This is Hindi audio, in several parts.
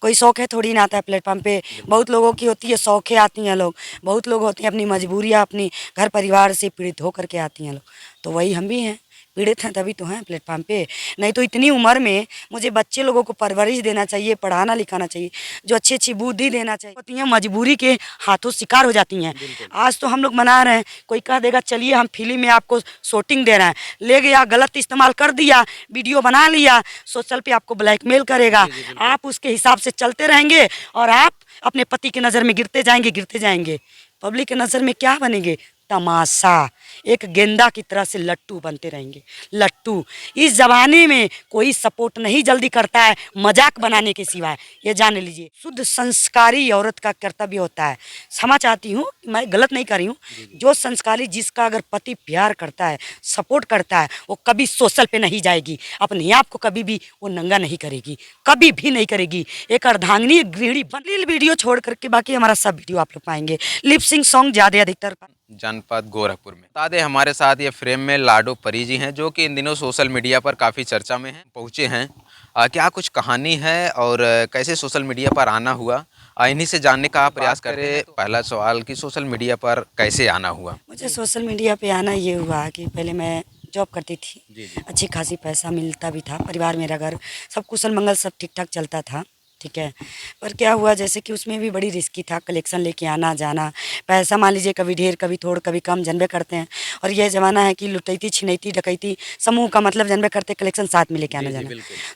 कोई शौक है थोड़ी ना आता है प्लेटफॉर्म पे। बहुत लोगों की होती है शौक़ें आती हैं लोग, बहुत लोग होते हैं अपनी मजबूरियाँ अपनी घर परिवार से पीड़ित होकर के आती हैं लोग। तो वही हम भी हैं, पीड़ित हैं तभी तो हैं प्लेटफॉर्म पे। नहीं तो इतनी उम्र में मुझे बच्चे लोगों को परवरिश देना चाहिए, पढ़ाना लिखाना चाहिए, जो अच्छी अच्छी बुद्धि देना चाहिए। होती हैं मजबूरी के हाथों शिकार हो जाती हैं। आज तो हम लोग मना रहे हैं, कोई कह देगा चलिए हम फ्री में आपको शूटिंग दे रहे हैं, ले गया गलत इस्तेमाल कर दिया, वीडियो बना लिया, सोशल पे आपको ब्लैकमेल करेगा। आप उसके हिसाब से चलते रहेंगे और आप अपने पति की नज़र में गिरते जाएंगे, गिरते जाएंगे। पब्लिक की नज़र में क्या बनेंगे? तमाशा, एक गेंदा की तरह से लट्टू बनते रहेंगे, लट्टू। इस ज़माने में कोई सपोर्ट नहीं जल्दी करता है मजाक बनाने के सिवाय, ये जान लीजिए। शुद्ध संस्कारी औरत का कर्तव्य होता है। क्षमा चाहती हूँ, मैं गलत नहीं कर रही हूँ। जो संस्कारी, जिसका अगर पति प्यार करता है, सपोर्ट करता है, वो कभी सोशल पे नहीं जाएगी, अपने आप को कभी भी वो नंगा नहीं करेगी, कभी भी नहीं करेगी। एक अर्धांगिनी गृहिणी बन। वीडियो छोड़ करके बाकी हमारा सब वीडियो आप लोग पाएंगे। लिपसिंग सॉन्ग ज़्यादा अधिकतर जनपद गोरखपुर में। बता दें हमारे साथ ये फ्रेम में लाडो परी जी हैं, जो कि इन दिनों सोशल मीडिया पर काफ़ी चर्चा में हैं, पहुँचे हैं। क्या कुछ कहानी है और कैसे सोशल मीडिया पर आना हुआ, इन्हीं से जानने का प्रयास करें। पहला सवाल कि सोशल मीडिया पर कैसे आना हुआ? मुझे सोशल मीडिया पे आना ये हुआ कि पहले मैं जॉब करती थी, अच्छी खासी पैसा मिलता भी था, परिवार मेरा घर सब कुशल मंगल सब ठीक ठाक चलता था, ठीक है। पर क्या हुआ, जैसे कि उसमें भी बड़ी रिस्की था, कलेक्शन लेके आना जाना, पैसा मान लीजिए कभी ढेर कभी थोड़ कभी कम जनबे करते हैं। और यह ज़माना है कि लुटैती छिनैती डकैती समूह का मतलब जनबे करते, कलेक्शन साथ में लेके आना जाना।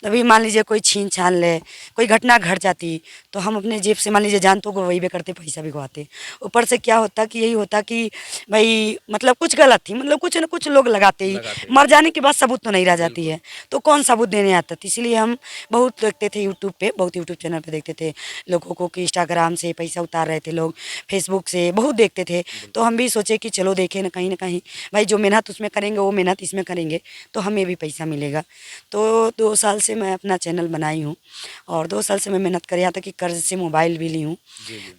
तभी मान लीजिए कोई छीन छान ले, कोई घटना घट जाती, तो हम अपने जेब से मान लीजिए जान तो वही भी करते, पैसा भी गवाते। ऊपर से क्या होता कि यही होता कि भाई मतलब कुछ गलत थी, मतलब कुछ न कुछ लोग लगाते ही, मर जाने के बाद सबूत तो नहीं रह जाती है, तो कौन सबूत देने आता था। इसीलिए हम बहुत देखते थे यूट्यूब पे, बहुत यूट्यूब चैनल पे देखते थे लोगों को कि इंस्टाग्राम से पैसा उतार रहे थे लोग, फेसबुक से बहुत देखते थे। तो हम भी सोचे कि चलो देखें ना कहीं भाई जो मेहनत उसमें करेंगे वो मेहनत इसमें करेंगे तो हमें भी पैसा मिलेगा। तो 2 साल से मैं अपना चैनल बनाई हूँ और 2 साल से मैं मेहनत कर, यहाँ तक कि कर्ज से मोबाइल भी ली हूँ।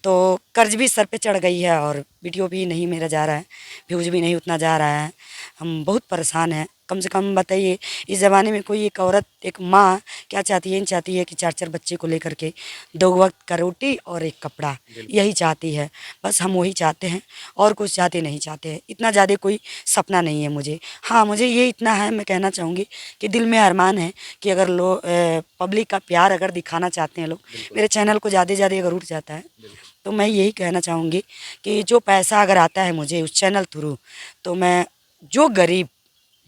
तो कर्ज भी सर पे चढ़ गई है और वीडियो भी नहीं मेरा जा रहा है, व्यूज़ भी नहीं उतना जा रहा है। हम बहुत परेशान हैं। कम से कम बताइए, इस ज़माने में कोई एक औरत, एक माँ क्या चाहती है? चाहती है कि 4-4 बच्चे को लेकर के 2 वक्त का रोटी और एक कपड़ा, यही चाहती है। बस हम वही चाहते हैं और कुछ चाहते नहीं चाहते हैं। इतना ज़्यादा कोई सपना नहीं है मुझे। हाँ, मुझे ये इतना है, मैं कहना चाहूँगी कि दिल में अरमान है कि अगर पब्लिक का प्यार अगर दिखाना चाहते हैं लोग, मेरे चैनल को ज़्यादा से ज़्यादा अगर उठ जाता है, तो मैं यही कहना चाहूँगी कि जो पैसा अगर आता है मुझे उस चैनल थ्रू, तो मैं जो गरीब,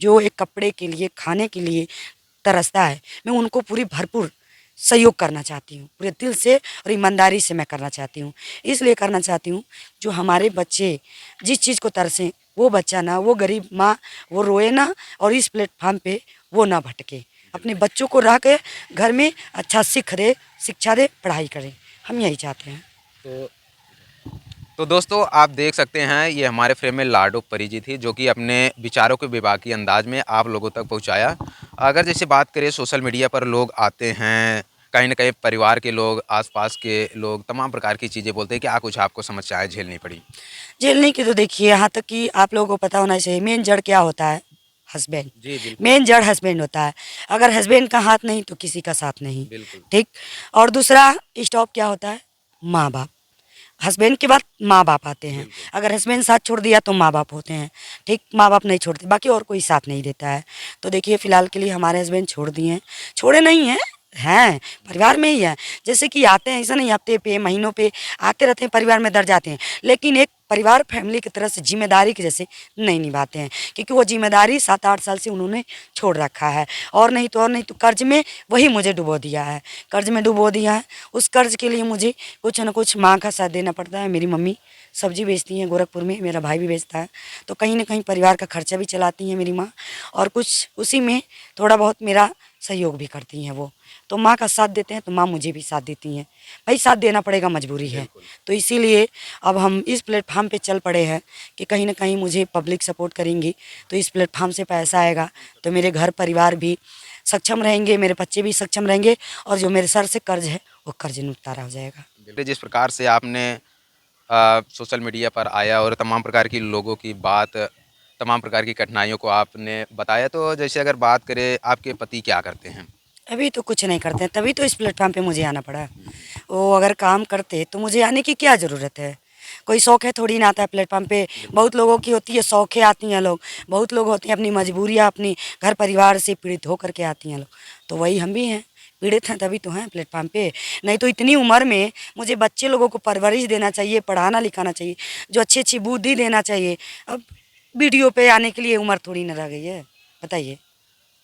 जो एक कपड़े के लिए, खाने के लिए तरसता है, मैं उनको पूरी भरपूर सहयोग करना चाहती हूँ, पूरे दिल से और ईमानदारी से मैं करना चाहती हूँ। इसलिए करना चाहती हूँ जो हमारे बच्चे जिस चीज़ को तरसें, वो बच्चा ना, वो गरीब माँ वो रोए ना, और इस प्लेटफार्म पे वो ना भटके। अपने बच्चों को रह के घर में अच्छा शिक्षा दे, पढ़ाई करें, हम यही चाहते हैं। तो दोस्तों आप देख सकते हैं, ये हमारे फ्रेम में लाडो परी जी थी, जो कि अपने विचारों को बेबाकी अंदाज में आप लोगों तक पहुंचाया। अगर जैसे बात करें, सोशल मीडिया पर लोग आते हैं, कहीं न कहीं परिवार के लोग, आसपास के लोग तमाम प्रकार की चीज़ें बोलते हैं, क्या कुछ आपको समस्याएँ झेलनी पड़ी? झेलने की तो देखिए, यहाँ तक कि आप लोगों को पता होना चाहिए मेन जड़ क्या होता है? हस्बैंड। जी, बिल्कुल। मेन जड़ हस्बैंड होता है। अगर हस्बैंड का हाथ नहीं तो किसी का साथ नहीं, बिल्कुल। ठीक। और दूसरा स्टॉप क्या होता है? माँ बाप। हस्बैंड के बाद माँ बाप आते हैं। अगर हस्बैंड साथ छोड़ दिया तो माँ बाप होते हैं, ठीक। माँ बाप नहीं छोड़ते, बाकी और कोई साथ नहीं देता है। तो देखिए फ़िलहाल के लिए हमारे हस्बैंड छोड़ दिए हैं, छोड़े नहीं हैं, हैं परिवार में ही है। जैसे कि आते हैं, ऐसा नहीं हफ्ते पे महीनों पे आते रहते हैं, परिवार में दर जाते हैं, लेकिन एक परिवार फैमिली की तरह से जिम्मेदारी के जैसे नहीं निभाते हैं, क्योंकि वो जिम्मेदारी 7-8 साल से उन्होंने छोड़ रखा है। और नहीं तो कर्ज में वही मुझे डुबो दिया है, कर्ज में डुबो दिया है। उस कर्ज के लिए मुझे कुछ न कुछ माँ का साथ देना पड़ता है। मेरी मम्मी सब्जी बेचती हैं गोरखपुर में, मेरा भाई भी बेचता है, तो कहीं न कहीं परिवार का खर्चा भी चलाती हैं मेरी माँ, और कुछ उसी में थोड़ा बहुत मेरा सहयोग भी करती हैं वो। तो माँ का साथ देते हैं तो माँ मुझे भी साथ देती हैं। भाई साथ देना पड़ेगा, मजबूरी है। तो इसीलिए अब हम इस प्लेटफार्म पे चल पड़े हैं कि कहीं न कहीं मुझे पब्लिक सपोर्ट करेंगी तो इस प्लेटफार्म से पैसा आएगा, तो मेरे घर परिवार भी सक्षम रहेंगे, मेरे बच्चे भी सक्षम रहेंगे, और जो मेरे सर से कर्ज है वो कर्ज निपटारा हो जाएगा। बिल्कुल, जिस प्रकार से आपने सोशल मीडिया पर आया और तमाम प्रकार की लोगों की बात, तमाम प्रकार की कठिनाइयों को आपने बताया, तो जैसे अगर बात करें, आपके पति क्या करते हैं? अभी तो कुछ नहीं करते हैं, तभी तो इस प्लेटफार्म पे मुझे आना पड़ा। वो अगर काम करते तो मुझे आने की क्या ज़रूरत है। कोई शौक है थोड़ी ना आता है प्लेटफार्म पे। बहुत लोगों की होती है, शौक़ें आती हैं लोग, बहुत लोग होते हैं अपनी मजबूरियाँ, अपनी घर परिवार से पीड़ित होकर के आती हैं लोग। तो वही हम भी हैं, पीड़ित हैं तभी तो हैं प्लेटफार्म पे। नहीं तो इतनी उम्र में मुझे बच्चे लोगों को परवरिश देना चाहिए, पढ़ाना लिखाना चाहिए, जो अच्छी अच्छी बुद्धि देना चाहिए। अब वीडियो पे आने के लिए उम्र थोड़ी ना रह गई है, बताइए।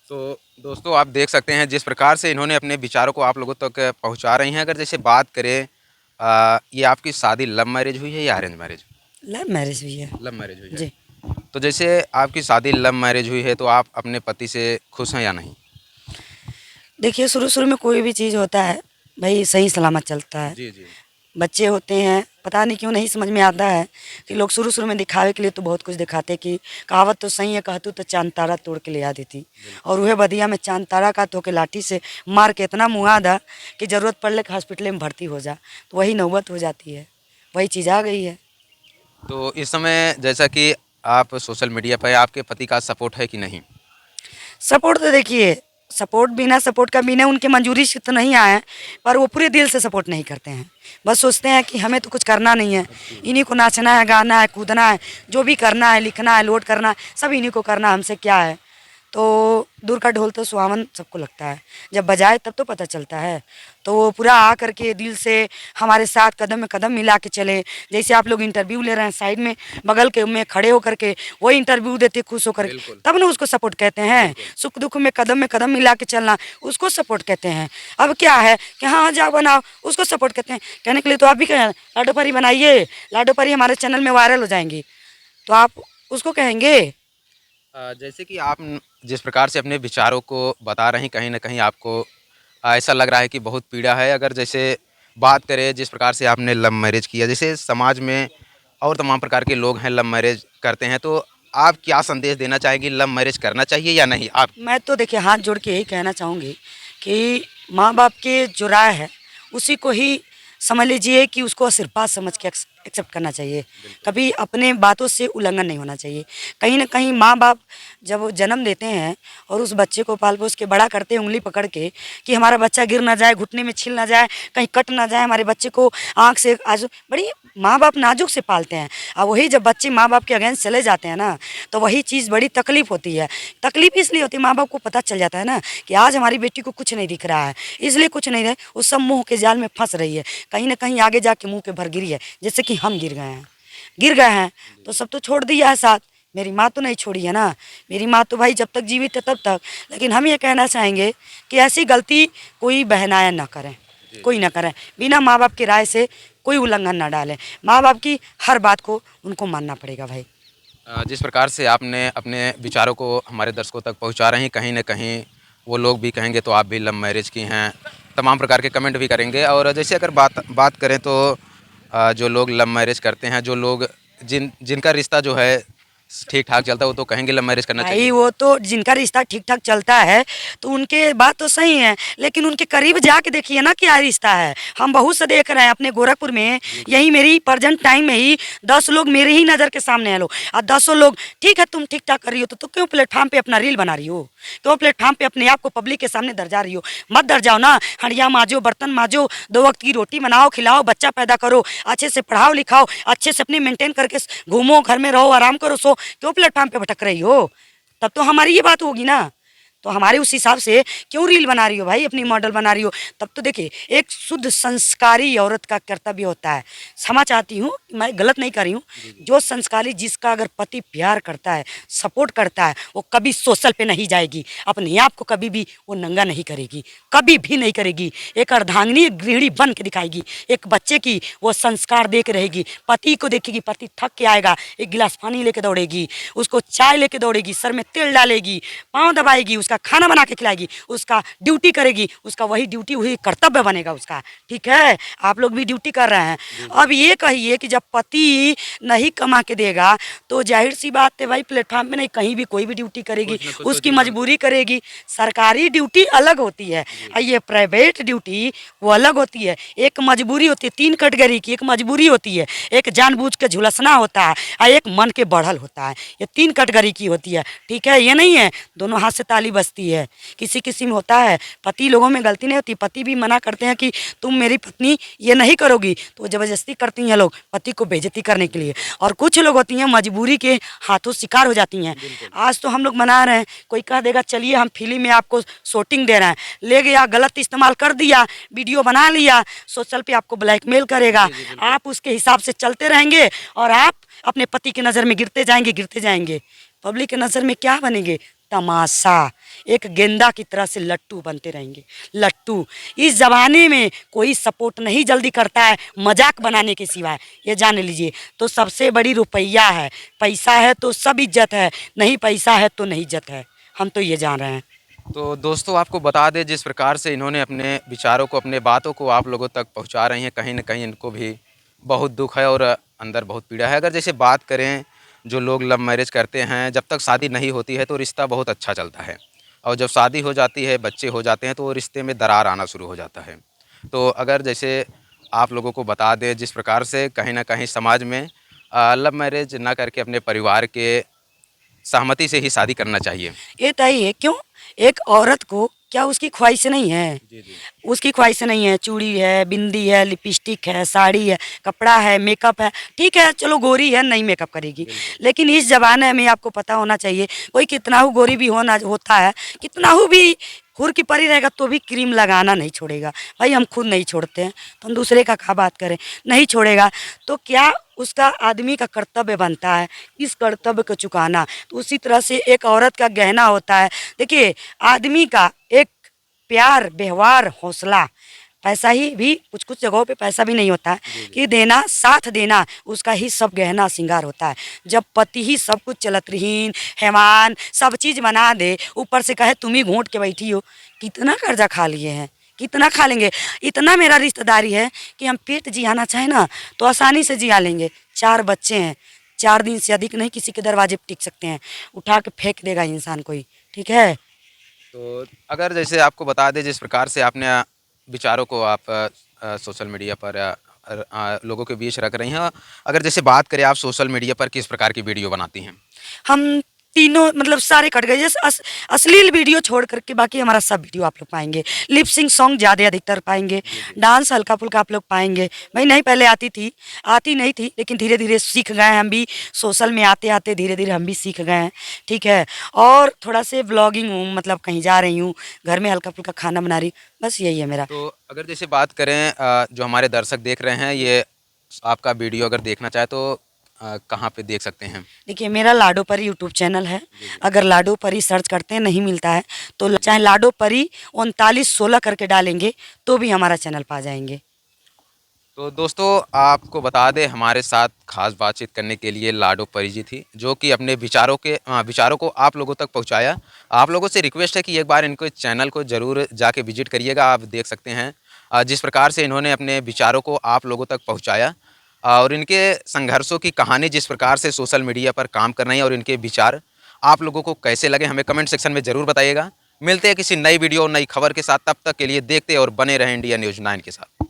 तो दोस्तों आप देख सकते हैं जिस प्रकार से इन्होंने अपने विचारों को आप लोगों तक पहुंचा रही हैं। अगर जैसे बात करें ये आपकी शादी लव मैरिज हुई है या अरेंज मैरिज? लव मैरिज हुई है लव मैरिज हुई है। जी। तो जैसे आपकी शादी लव मैरिज हुई है तो आप अपने पति से खुश हैं या नहीं? देखिए, शुरू शुरू में कोई भी चीज़ होता है भाई सही सलामत चलता है। जी जी। बच्चे होते हैं, पता नहीं क्यों नहीं समझ में आता है कि लोग शुरू शुरू में दिखावे के लिए तो बहुत कुछ दिखाते कि कहावत तो सही है, कहतू तो चांद तारा तोड़ के ले आ देती। और वह बदिया में चांद तारा का तो के लाठी से मार के इतना मुआ दा कि ज़रूरत पड़ने के हॉस्पिटल में भर्ती हो जा, तो वही नौबत हो जाती है, वही चीज़ आ गई है। तो इस समय जैसा कि आप सोशल मीडिया पर आपके पति का सपोर्ट है कि नहीं? सपोर्ट तो देखिए, सपोर्ट बिना सपोर्ट का बिना उनके मंजूरी से तो नहीं आए, पर वो पूरे दिल से सपोर्ट नहीं करते हैं। बस सोचते हैं कि हमें तो कुछ करना नहीं है, इन्हीं को नाचना है, गाना है, कूदना है, जो भी करना है, लिखना है, लोड करना है, सब इन्हीं को करना है, हमसे क्या है। तो दूर का ढोल तो सुहावन सबको लगता है, जब बजाए तब तो पता चलता है। तो वो पूरा आ करके दिल से हमारे साथ कदम में कदम मिला के चले। जैसे आप लोग इंटरव्यू ले रहे हैं, साइड में बगल के में खड़े होकर के वही इंटरव्यू देते खुश होकर के, बिल्कुल। तब ना उसको सपोर्ट कहते हैं। सुख दुख में कदम मिला के चलना, उसको सपोर्ट कहते हैं। अब क्या है कि हाँ जाओ बनाओ, उसको सपोर्ट कहते हैं। कहने के लिए तो आप भी कहें लाडो परी बनाइए, लाडो परी हमारे चैनल में वायरल हो जाएंगी, तो आप उसको कहेंगे। जैसे कि आप जिस प्रकार से अपने विचारों को बता रही, कहीं न कहीं आपको ऐसा लग रहा है कि बहुत पीड़ा है। अगर जैसे बात करें जिस प्रकार से आपने लव मैरिज किया, जैसे समाज में और तमाम प्रकार के लोग हैं लव मैरिज करते हैं, तो आप क्या संदेश देना चाहेंगी, लव मैरिज करना चाहिए या नहीं? आप मैं तो देखिए हाथ जोड़ के यही कहना चाहूँगी कि माँ बाप के जो राय है उसी को ही समझ लीजिए कि उसको आशीर्वाद समझ के एक्सेप्ट करना चाहिए। कभी अपने बातों से उल्लंघन नहीं होना चाहिए। कहीं ना कहीं माँ बाप जब वो जन्म देते हैं और उस बच्चे को पाल पोस के बड़ा करते हैं उंगली पकड़ के कि हमारा बच्चा गिर ना जाए, घुटने में छिल ना जाए, कहीं कट ना जाए, हमारे बच्चे को आँख से आज बड़ी माँ बाप नाजुक से पालते हैं। और वही जब बच्चे माँ बाप के अगेंस्ट चले जाते हैं ना, तो वही चीज़ बड़ी तकलीफ होती है। तकलीफ इसलिए होती है, माँ बाप को पता चल जाता है ना कि आज हमारी बेटी को कुछ नहीं दिख रहा है, इसलिए कुछ नहीं है, वो सब मुँह के जाल में फंस रही है, कहीं ना कहीं आगे जाके मुँह के भर गिरी है, जैसे कि हम गिर गए हैं तो सब तो छोड़ दिया है साथ। मेरी माँ तो नहीं छोड़ी है ना, मेरी माँ तो भाई जब तक जीवित है तब तक। लेकिन हम ये कहना चाहेंगे कि ऐसी गलती कोई बहनाया ना करें, कोई ना करें, बिना माँ बाप की राय से कोई उल्लंघन ना डालें। माँ बाप की हर बात को उनको मानना पड़ेगा भाई। जिस प्रकार से आपने अपने विचारों को हमारे दर्शकों तक पहुंचा रहे हैं, कहीं न कहीं वो लोग भी कहेंगे तो आप भी लव मैरिज की हैं, तमाम प्रकार के कमेंट भी करेंगे। और जैसे अगर बात करें तो जो लोग लव मैरिज करते हैं, जो लोग जिनका रिश्ता जो है ठीक ठाक चलता है, वो तो कहेंगे लव मैरिज करना भाई चाहिए। वो तो जिनका रिश्ता ठीक ठाक चलता है तो उनके बात तो सही है, लेकिन उनके करीब जाके देखिए ना क्या रिश्ता है। हम बहुत से देख रहे हैं अपने गोरखपुर में, यही मेरी प्रेजेंट टाइम में ही 10 लोग मेरे ही नज़र के सामने हैं लोग, और 10 लोग ठीक है तुम ठीक ठाक कर रही हो तो क्यों प्लेटफार्म पे अपना रील बना रही हो, क्यों प्लेटफार्म पे अपने आप को पब्लिक के सामने दर्जा रही हो। मत दर जाओ ना, हंडिया मांजो, बर्तन मांजो, 2 वक्त की रोटी बनाओ खिलाओ, बच्चा पैदा करो, अच्छे से पढ़ाओ लिखाओ, अच्छे से अपनी मेंटेन करके घूमो, घर में रहो, आराम करो, सो क्यों प्लेटफार्म पे भटक रही हो। तब तो हमारी ये बात होगी ना, तो हमारे उस हिसाब से क्यों रील बना रही हो भाई, अपनी मॉडल बना रही हो। तब तो देखिए एक शुद्ध संस्कारी औरत का कर्तव्य होता है। क्षमा चाहती हूँ, मैं गलत नहीं कर रही हूँ, जो संस्कारी जिसका अगर पति प्यार करता है, सपोर्ट करता है, वो कभी सोशल पे नहीं जाएगी, अपने आप को कभी भी वो नंगा नहीं करेगी, कभी भी नहीं करेगी। एक अर्धांगिनी गृहिणी बन के दिखाएगी, एक बच्चे की वो संस्कार दे के रहेगी, पति को देखेगी, पति थक के आएगा, एक गिलास पानी लेके दौड़ेगी, उसको चाय लेके दौड़ेगी, सर में तेल डालेगी, पाँव दबाएगी, उसका खाना बना के खिलाएगी, उसका ड्यूटी करेगी, उसका वही ड्यूटी वही कर्तव्य बनेगा उसका। ठीक है, आप लोग भी ड्यूटी कर रहे हैं। अब ये कहिए कि जब पति नहीं कमा के देगा तो जाहिर सी बात है भाई प्लेटफॉर्म में नहीं, कहीं भी कोई भी ड्यूटी करेगी, उसकी मजबूरी करेगी। सरकारी ड्यूटी अलग होती है और ये प्राइवेट ड्यूटी वो अलग होती है। एक मजबूरी होती है, 3 कैटेगरी की एक मजबूरी होती है, एक जानबूझ के झुलसना होता है और एक मन के बढ़ल होता है। ये 3 कैटेगरी की होती है। ठीक है, ये नहीं है दोनों हाथ से ताली बचती है। किसी किसी में होता है, पति लोगों में गलती नहीं होती, पति भी मना करते हैं कि तुम मेरी पत्नी ये नहीं करोगी, तो ज़बरदस्ती करती हैं लोग पति को बेइज्जती करने के लिए। और कुछ लोग होती हैं मजबूरी के हाथों शिकार हो जाती हैं। आज तो हम लोग मना रहे हैं, कोई कह देगा चलिए हम फिल्म में आपको शूटिंग दे रहे हैं, ले गया गलत इस्तेमाल कर दिया, वीडियो बना लिया, सोशल पे आपको ब्लैकमेल करेगा, आप उसके हिसाब से चलते रहेंगे और आप अपने पति की नज़र में गिरते जाएंगे। पब्लिक की नज़र में क्या बनेंगे? तमाशा, एक गेंदा की तरह से लट्टू बनते रहेंगे, लट्टू। इस ज़माने में कोई सपोर्ट नहीं जल्दी करता है मजाक बनाने के सिवाय, ये जान लीजिए। तो सबसे बड़ी रुपया है, पैसा है तो सब इज्जत है, नहीं पैसा है तो नहीं इज्जत है, हम तो ये जान रहे हैं। तो दोस्तों आपको बता दें जिस प्रकार से इन्होंने अपने विचारों को, अपने बातों को आप लोगों तक पहुंचा रही हैं, कहीं न कहीं इनको भी बहुत दुःख है और अंदर बहुत पीड़ा है। अगर जैसे बात करें जो लोग लव मैरिज करते हैं, जब तक शादी नहीं होती है तो रिश्ता बहुत अच्छा चलता है और जब शादी हो जाती है, बच्चे हो जाते हैं तो रिश्ते में दरार आना शुरू हो जाता है। तो अगर जैसे आप लोगों को बता दें जिस प्रकार से कहीं न कहीं समाज में लव मैरिज ना करके अपने परिवार के सहमति से ही शादी करना चाहिए। ये तय है क्यों? एक औरत को क्या उसकी ख्वाहिश नहीं है? जी, जी। उसकी ख्वाहिश नहीं है, चूड़ी है, बिंदी है, लिपस्टिक है, साड़ी है, कपड़ा है, मेकअप है, ठीक है चलो गोरी है नहीं मेकअप करेगी। लेकिन इस ज़माने में आपको पता होना चाहिए, कोई कितना ही गोरी भी होता है, कितना ही भी हुर की परी रहेगा तो भी क्रीम लगाना नहीं छोड़ेगा। भाई हम खुद नहीं छोड़ते हैं तो हम दूसरे का क्या बात करें? नहीं छोड़ेगा तो क्या उसका आदमी का कर्तव्य बनता है इस कर्तव्य को चुकाना। तो उसी तरह से एक औरत का गहना होता है। देखिए आदमी का एक प्यार, व्यवहार, हौसला, पैसा ही भी कुछ कुछ जगहों पे पैसा भी नहीं होता है कि देना, साथ देना, उसका ही सब गहना श्रृंगार होता है। जब पति ही सब कुछ चलतरहीन हैवान सब चीज़ बना दे, ऊपर से कहे तुम ही घोंट के बैठी हो, कितना कर्जा खा लिए हैं, कितना खा लेंगे। इतना मेरा रिश्तेदारी है कि हम पेट जियाना चाहे ना तो आसानी से जिया लेंगे। 4 बच्चे हैं, 4 दिन से अधिक नहीं किसी के दरवाजे पर टिक सकते हैं, उठा के फेंक देगा इंसान कोई, ठीक है। तो अगर जैसे आपको बता दें जिस प्रकार से आपने विचारों को आप सोशल मीडिया पर लोगों के बीच रख रही हैं, अगर जैसे बात करें आप सोशल मीडिया पर किस प्रकार की वीडियो बनाती हैं? हम तीनों मतलब सारे कट गए, जैसे अश्लील वीडियो छोड़ करके बाकी हमारा सब वीडियो आप लोग पाएंगे। लिपसिंग सॉन्ग ज़्यादा अधिकतर पाएंगे, डांस हल्का फुल्का आप लोग पाएंगे। भाई नहीं पहले आती नहीं थी लेकिन धीरे धीरे सीख गए हैं हम भी, सोशल में आते आते धीरे धीरे हम भी सीख गए हैं, ठीक है। और थोड़ा से ब्लॉगिंग हूँ, मतलब कहीं जा रही हूँ, घर में हल्का फुल्का खाना बना रही, बस यही है मेरा। तो अगर जैसे बात करें जो हमारे दर्शक देख रहे हैं ये आपका वीडियो अगर देखना चाहे तो कहाँ पे देख सकते हैं? देखिए मेरा लाडो परी यूट्यूब चैनल है, अगर लाडो परी सर्च करते हैं नहीं मिलता है तो चाहे लाडो परी 3916 करके डालेंगे तो भी हमारा चैनल पा जाएंगे। तो दोस्तों आपको बता दें हमारे साथ खास बातचीत करने के लिए लाडो परी जी थी, जो कि अपने विचारों को आप लोगों तक पहुंचाया। आप लोगों से रिक्वेस्ट है कि एक बार इनको चैनल को ज़रूर जाके विजिट करिएगा। आप देख सकते हैं जिस प्रकार से इन्होंने अपने विचारों को आप लोगों तक पहुंचाया और इनके संघर्षों की कहानी जिस प्रकार से सोशल मीडिया पर काम कर रही है और इनके विचार आप लोगों को कैसे लगे हमें कमेंट सेक्शन में ज़रूर बताइएगा। मिलते हैं किसी नई वीडियो नई खबर के साथ, तब तक के लिए देखते और बने रहें इंडिया न्यूज़ 9 के साथ।